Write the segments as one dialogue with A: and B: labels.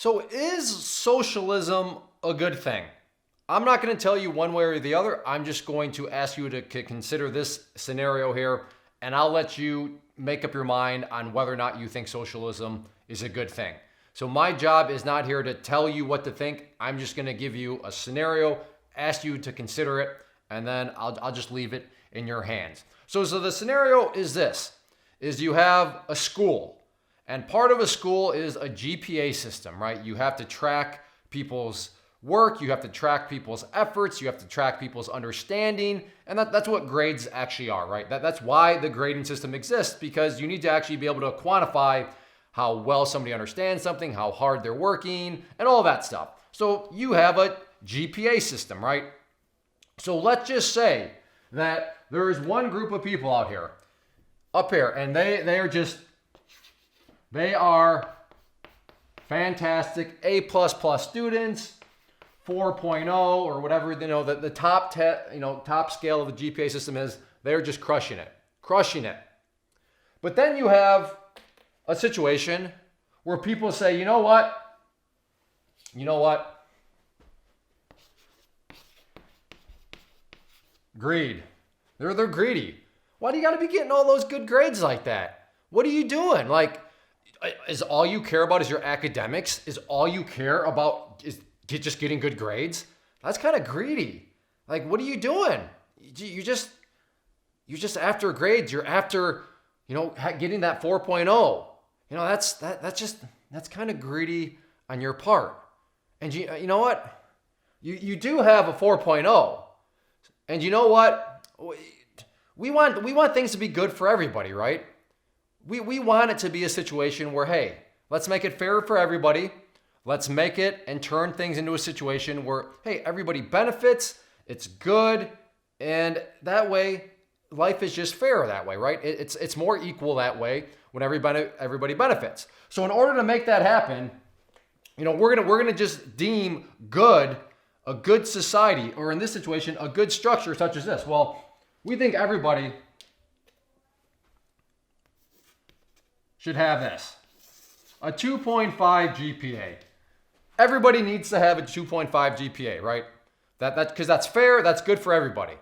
A: So is socialism a good thing? I'm not going to tell you one way or the other. I'm just going to ask you to consider this scenario here, and I'll let you make up your mind on whether or not you think socialism is a good thing. So my job is not here to tell you what to think. I'm just going to give you a scenario, ask you to consider it, and then I'll just leave it in your hands. So the scenario is this, is you have a school, and part of a school is a GPA system, right? You have to track people's work, you have to track people's efforts, you have to track people's understanding, and that's what grades actually are, right? That's why the grading system exists, because you need to actually be able to quantify how well somebody understands something, how hard they're working, and all that stuff. So you have a GPA system, right? So let's just say that there is one group of people out here, up here, and they are fantastic A++ students, 4.0 or whatever, the top scale of the GPA system is. They're just crushing it. But then you have a situation where people say, you know what? Greed. They're greedy. Why do you got to be getting all those good grades like that? What are you doing? Like, is all you care about is your academics? Is all you care about is just getting good grades? That's kind of greedy. Like, what are you doing? You're just after grades. You're after, getting that 4.0. That's kind of greedy on your part. And you know what? You do have a 4.0. And you know what? We want things to be good for everybody, right? We want it to be a situation where, hey, let's make it fair for everybody. Let's make it and turn things into a situation where, hey, everybody benefits, it's good, and that way, life is just fair that way, right? It's more equal that way when everybody benefits. So in order to make that happen, we're gonna just deem good a good society, or in this situation, a good structure such as this. Well, we think everybody should have this, a 2.5 GPA. Everybody needs to have a 2.5 GPA, right? Because that's fair, that's good for everybody.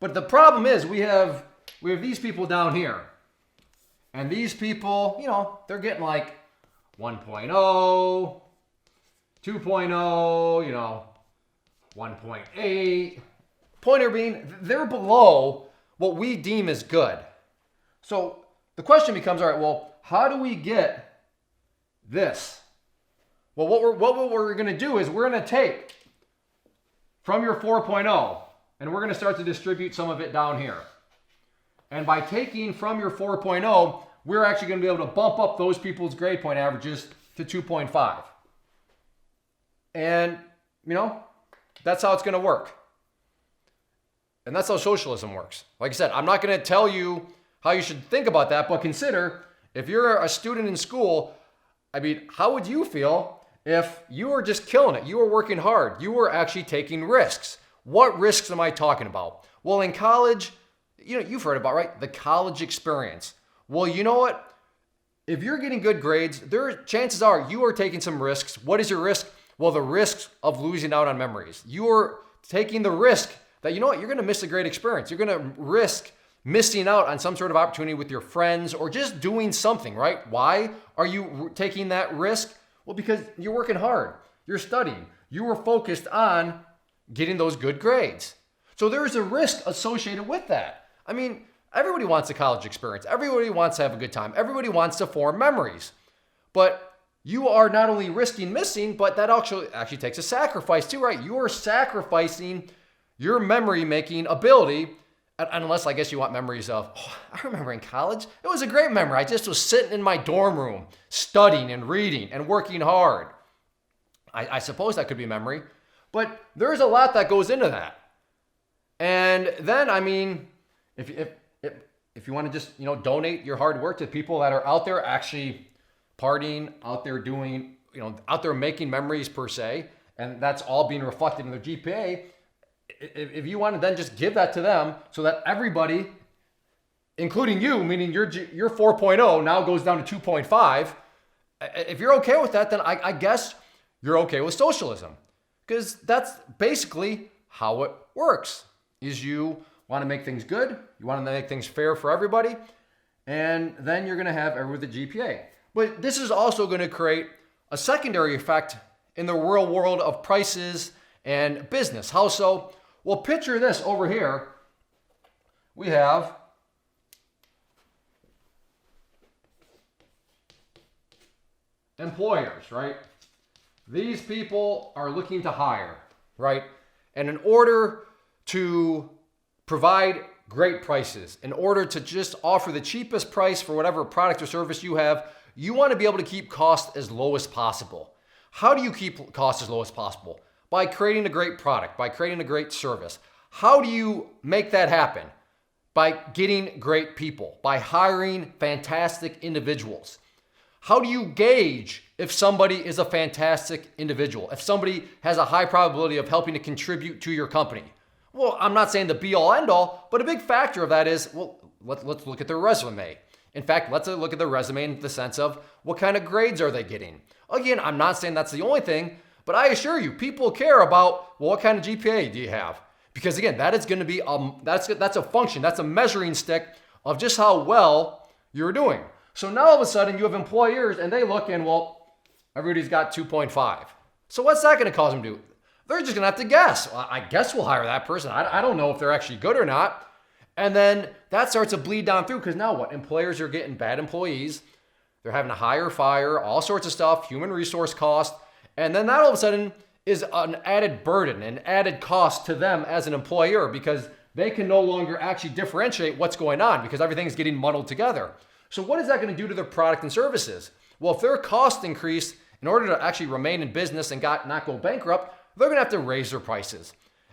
A: But the problem is we have these people down here. And these people, they're getting like 1.0, 2.0, 1.8. Pointer being, they're below what we deem as good. So the question becomes, all right, well, how do we get this? Well, what we're going to do is we're going to take from your 4.0 and we're going to start to distribute some of it down here. And by taking from your 4.0, we're actually going to be able to bump up those people's grade point averages to 2.5. And, that's how it's going to work. And that's how socialism works. Like I said, I'm not going to tell you how you should think about that, but consider if you're a student in school, how would you feel if you were just killing it? You were working hard. You were actually taking risks. What risks am I talking about? Well, in college, you've heard about, right? The college experience. Well, you know what? If you're getting good grades, chances are you are taking some risks. What is your risk? Well, the risk of losing out on memories. You are taking the risk that, you're going to miss a great experience. You're going to risk missing out on some sort of opportunity with your friends or just doing something, right? Why are you taking that risk? Well, because you're working hard. You're studying. You were focused on getting those good grades. So there is a risk associated with that. Everybody wants a college experience. Everybody wants to have a good time. Everybody wants to form memories. But you are not only risking missing, but that actually takes a sacrifice too, right? You are sacrificing your memory-making ability, unless I guess you want memories of, I remember in college, it was a great memory. I just was sitting in my dorm room, studying and reading and working hard. I suppose that could be a memory, but there's a lot that goes into that. And then, if you want to just, donate your hard work to people that are out there actually partying, out there doing, out there making memories per se, and that's all being reflected in their GPA, if you want to then just give that to them so that everybody, including you, meaning your 4.0 now goes down to 2.5, if you're okay with that, then I guess you're okay with socialism. Because that's basically how it works, is you want to make things good, you want to make things fair for everybody, and then you're going to have everyone with a GPA. But this is also going to create a secondary effect in the real world of prices and business. How so? Well, picture this over here. We have employers, right? These people are looking to hire, right? And in order to provide great prices, in order to just offer the cheapest price for whatever product or service you have, you want to be able to keep costs as low as possible. How do you keep costs as low as possible? By creating a great product, by creating a great service. How do you make that happen? By getting great people, by hiring fantastic individuals. How do you gauge if somebody is a fantastic individual, if somebody has a high probability of helping to contribute to your company? Well, I'm not saying the be all end all, but a big factor of that is, well, let's look at their resume. In fact, let's look at their resume in the sense of what kind of grades are they getting? Again, I'm not saying that's the only thing, but I assure you, people care about, well, what kind of GPA do you have? Because again, that is going to be, that's a function, that's a measuring stick of just how well you're doing. So now all of a sudden you have employers and they look and, well, everybody's got 2.5. So what's that going to cause them to do? They're just going to have to guess. Well, I guess we'll hire that person. I don't know if they're actually good or not. And then that starts to bleed down through because now what? Employers are getting bad employees. They're having to hire, fire, all sorts of stuff, human resource cost. And then that all of a sudden is an added burden, an added cost to them as an employer because they can no longer actually differentiate what's going on because everything's getting muddled together. So what is that going to do to their product and services? Well, if their cost increase in order to actually remain in business and not go bankrupt, they're going to have to raise their prices.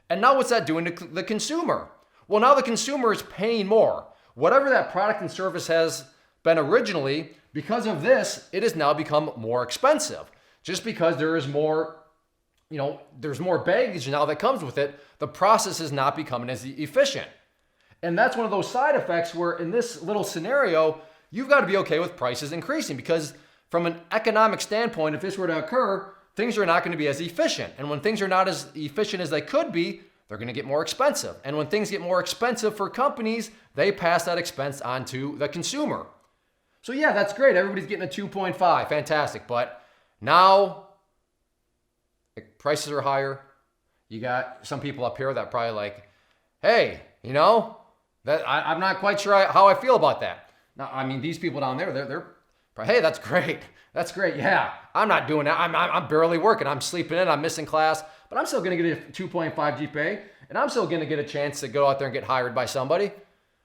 A: And now what's that doing to the consumer? Well, now the consumer is paying more. Whatever that product and service has been originally, because of this, it has now become more expensive. Just because there is more, there's more baggage now that comes with it, the process is not becoming as efficient. And that's one of those side effects where in this little scenario, you've got to be okay with prices increasing because from an economic standpoint, if this were to occur, things are not going to be as efficient. And when things are not as efficient as they could be, they're going to get more expensive. And when things get more expensive for companies, they pass that expense on to the consumer. So yeah, that's great. Everybody's getting a 2.5. Fantastic. But now prices are higher. You got some people up here that probably like, hey, that I'm not quite sure how I feel about that. Now, I mean, these people down there, they're hey, that's great. That's great. Yeah, I'm not doing that. I'm barely working. I'm sleeping in. I'm missing class. But I'm still going to get a 2.5 GPA. And I'm still going to get a chance to go out there and get hired by somebody.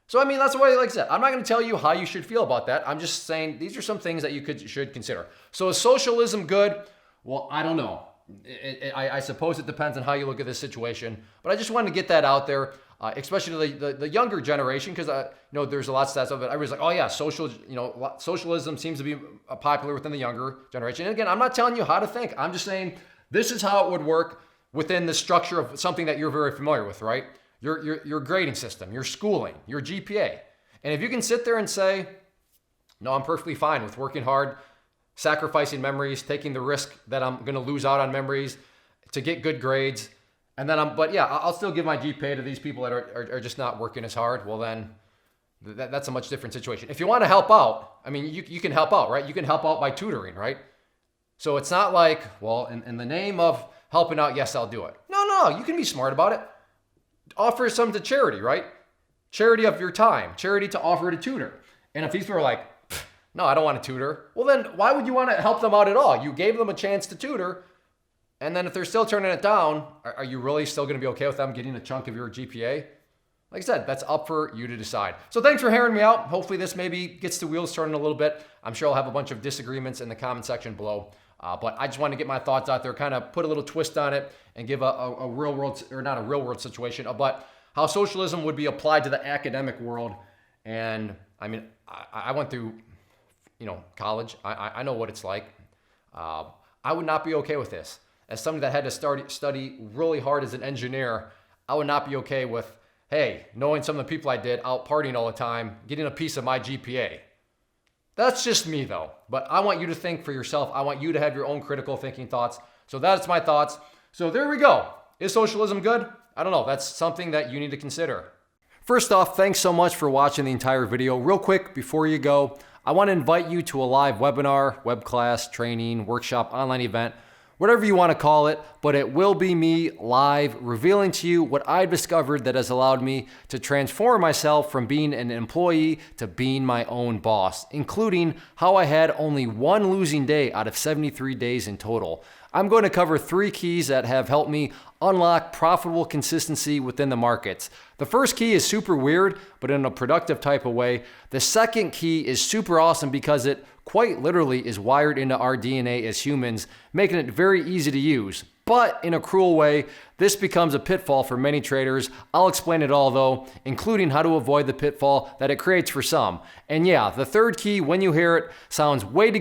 A: So, I mean, that's why, like I said, I'm not going to tell you how you should feel about that. I'm just saying these are some things that you should consider. So is socialism good? Well, I don't know. I suppose it depends on how you look at this situation. But I just wanted to get that out there. Especially the younger generation, because there's a lot of stats of it. Everybody's like, oh yeah, socialism seems to be popular within the younger generation. And again, I'm not telling you how to think. I'm just saying this is how it would work within the structure of something that you're very familiar with, right? Your grading system, your schooling, your GPA. And if you can sit there and say, no, I'm perfectly fine with working hard, sacrificing memories, taking the risk that I'm going to lose out on memories to get good grades. And then I'll still give my GPA to these people that are just not working as hard. Well, then that's a much different situation. If you want to help out, I mean, you can help out, right? You can help out by tutoring, right? So it's not like, well, in the name of helping out, yes, I'll do it. No, you can be smart about it. Offer some to charity, right? Charity of your time, charity to offer to tutor. And if these people are like, no, I don't want to tutor. Well, then why would you want to help them out at all? You gave them a chance to tutor. And then if they're still turning it down, are you really still going to be okay with them getting a chunk of your GPA? Like I said, that's up for you to decide. So thanks for hearing me out. Hopefully this maybe gets the wheels turning a little bit. I'm sure I'll have a bunch of disagreements in the comment section below. But I just want to get my thoughts out there, kind of put a little twist on it and give a real world, or not a real world situation, but how socialism would be applied to the academic world. And I mean, I went through, college. I know what it's like. I would not be okay with this. As somebody that had to study really hard as an engineer, I would not be okay with, hey, knowing some of the people I did out partying all the time, getting a piece of my GPA. That's just me though. But I want you to think for yourself. I want you to have your own critical thinking thoughts. So that's my thoughts. So there we go. Is socialism good? I don't know. That's something that you need to consider. First off, thanks so much for watching the entire video. Real quick, before you go, I want to invite you to a live webinar, web class, training, workshop, online event, whatever you want to call it, but it will be me live revealing to you what I've discovered that has allowed me to transform myself from being an employee to being my own boss, including how I had only one losing day out of 73 days in total. I'm going to cover 3 keys that have helped me unlock profitable consistency within the markets. The first key is super weird, but in a productive type of way. The second key is super awesome because it quite literally is wired into our DNA as humans, making it very easy to use. But in a cruel way, this becomes a pitfall for many traders. I'll explain it all though, including how to avoid the pitfall that it creates for some. And yeah, the third key, when you hear it, sounds way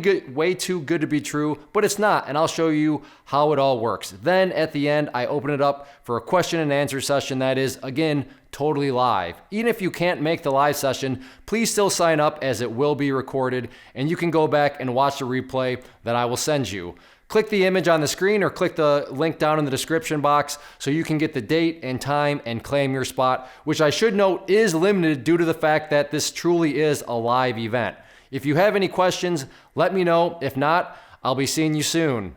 A: too good to be true, but it's not, and I'll show you how it all works. Then at the end, I open it up for a question and answer session that is, again, totally live. Even if you can't make the live session, please still sign up as it will be recorded, and you can go back and watch the replay that I will send you. Click the image on the screen or click the link down in the description box so you can get the date and time and claim your spot, which I should note is limited due to the fact that this truly is a live event. If you have any questions, let me know. If not, I'll be seeing you soon.